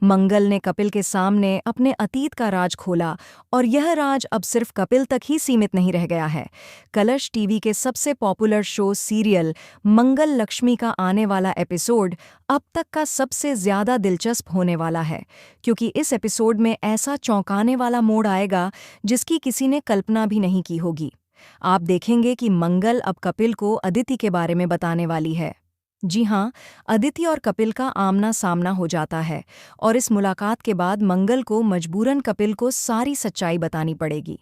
मंगल ने कपिल के सामने अपने अतीत का राज खोला और यह राज अब सिर्फ कपिल तक ही सीमित नहीं रह गया है। कलर्स टीवी के सबसे पॉपुलर शो सीरियल मंगल लक्ष्मी का आने वाला एपिसोड अब तक का सबसे ज्यादा दिलचस्प होने वाला है, क्योंकि इस एपिसोड में ऐसा चौंकाने वाला मोड़ आएगा जिसकी किसी ने कल्पना भी नहीं की होगी। आप देखेंगे कि मंगल अब कपिल को अदिति के बारे में बताने वाली है। जी हाँ, अदिति और कपिल का आमना सामना हो जाता है और इस मुलाकात के बाद मंगल को मजबूरन कपिल को सारी सच्चाई बतानी पड़ेगी।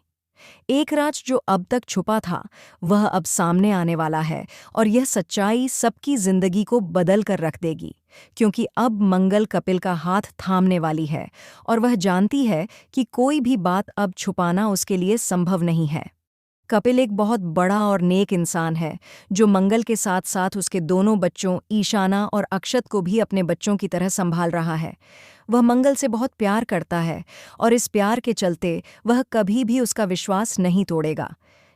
एक राज जो अब तक छुपा था वह अब सामने आने वाला है और यह सच्चाई सबकी जिंदगी को बदल कर रख देगी, क्योंकि अब मंगल कपिल का हाथ थामने वाली है और वह जानती है कि कोई भी बात अब छुपाना उसके लिए संभव नहीं है। कपिल एक बहुत बड़ा और नेक इंसान है जो मंगल के साथ साथ उसके दोनों बच्चों ईशाना और अक्षत को भी अपने बच्चों की तरह संभाल रहा है। वह मंगल से बहुत प्यार करता है और इस प्यार के चलते वह कभी भी उसका विश्वास नहीं तोड़ेगा।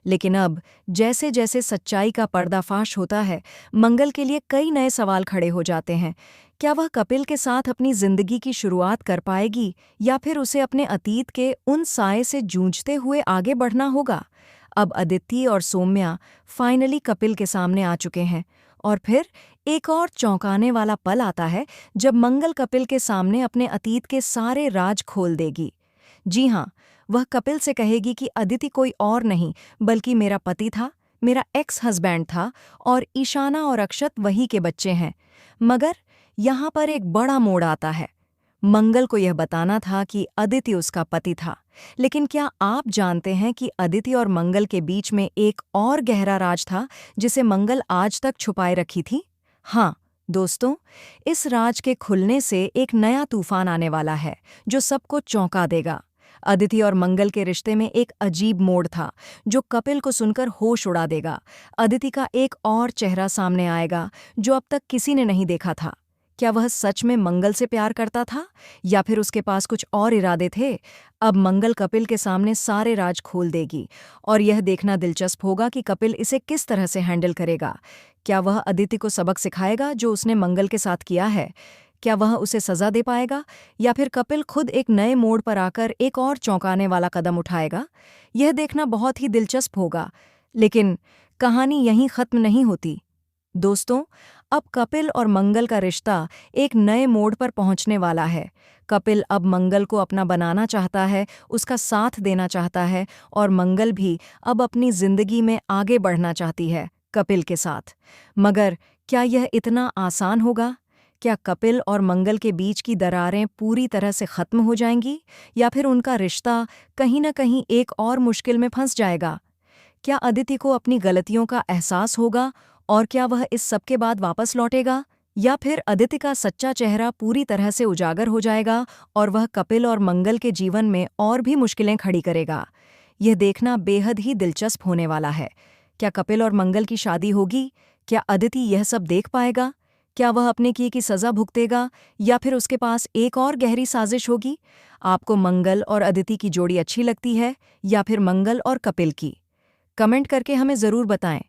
लेकिन अब जैसे जैसे सच्चाई का पर्दाफाश होता है, मंगल के लिए कई नए सवाल खड़े हो जाते हैं। क्या वह कपिल के साथ अपनी जिंदगी की शुरुआत कर पाएगी या फिर उसे अपने अतीत के उन साए से जूझते हुए आगे बढ़ना होगा? अब अदिति और सौम्या फाइनली कपिल के सामने आ चुके हैं और फिर एक और चौंकाने वाला पल आता है जब मंगल कपिल के सामने अपने अतीत के सारे राज खोल देगी। जी हाँ, वह कपिल से कहेगी कि अदिति कोई और नहीं बल्कि मेरा पति था, मेरा एक्स हस्बैंड था और ईशाना और अक्षत वही के बच्चे हैं। मगर यहाँ पर एक बड़ा मोड़ आता है। मंगल को यह बताना था कि अदिति उसका पति था, लेकिन क्या आप जानते हैं कि अदिति और मंगल के बीच में एक और गहरा राज था जिसे मंगल आज तक छुपाए रखी थी? हाँ दोस्तों, इस राज के खुलने से एक नया तूफान आने वाला है जो सबको चौंका देगा। अदिति और मंगल के रिश्ते में एक अजीब मोड़ था जो कपिल को सुनकर होश उड़ा देगा। अदिति का एक और चेहरा सामने आएगा जो अब तक किसी ने नहीं देखा था। क्या वह सच में मंगल से प्यार करता था या फिर उसके पास कुछ और इरादे थे? अब मंगल कपिल के सामने सारे राज खोल देगी और यह देखना दिलचस्प होगा कि कपिल इसे किस तरह से हैंडल करेगा। क्या वह अदिति को सबक सिखाएगा जो उसने मंगल के साथ किया है? क्या वह उसे सजा दे पाएगा या फिर कपिल खुद एक नए मोड़ पर आकर एक और चौंकाने वाला कदम उठाएगा? यह देखना बहुत ही दिलचस्प होगा, लेकिन कहानी यहीं खत्म नहीं होती। दोस्तों, अब कपिल और मंगल का रिश्ता एक नए मोड़ पर पहुंचने वाला है। कपिल अब मंगल को अपना बनाना चाहता है, उसका साथ देना चाहता है और मंगल भी अब अपनी जिंदगी में आगे बढ़ना चाहती है कपिल के साथ। मगर क्या यह इतना आसान होगा? क्या कपिल और मंगल के बीच की दरारें पूरी तरह से खत्म हो जाएंगी या फिर उनका रिश्ता कहीं न कहीं एक और मुश्किल में फंस जाएगा? क्या अदिति को अपनी गलतियों का एहसास होगा और क्या वह इस सब के बाद वापस लौटेगा, या फिर अदिति का सच्चा चेहरा पूरी तरह से उजागर हो जाएगा और वह कपिल और मंगल के जीवन में और भी मुश्किलें खड़ी करेगा? यह देखना बेहद ही दिलचस्प होने वाला है। क्या कपिल और मंगल की शादी होगी? क्या अदिति यह सब देख पाएगा? क्या वह अपने किए की सजा भुगतेगा या फिर उसके पास एक और गहरी साजिश होगी? आपको मंगल और अदिति की जोड़ी अच्छी लगती है या फिर मंगल और कपिल की? कमेंट करके हमें ज़रूर बताएं।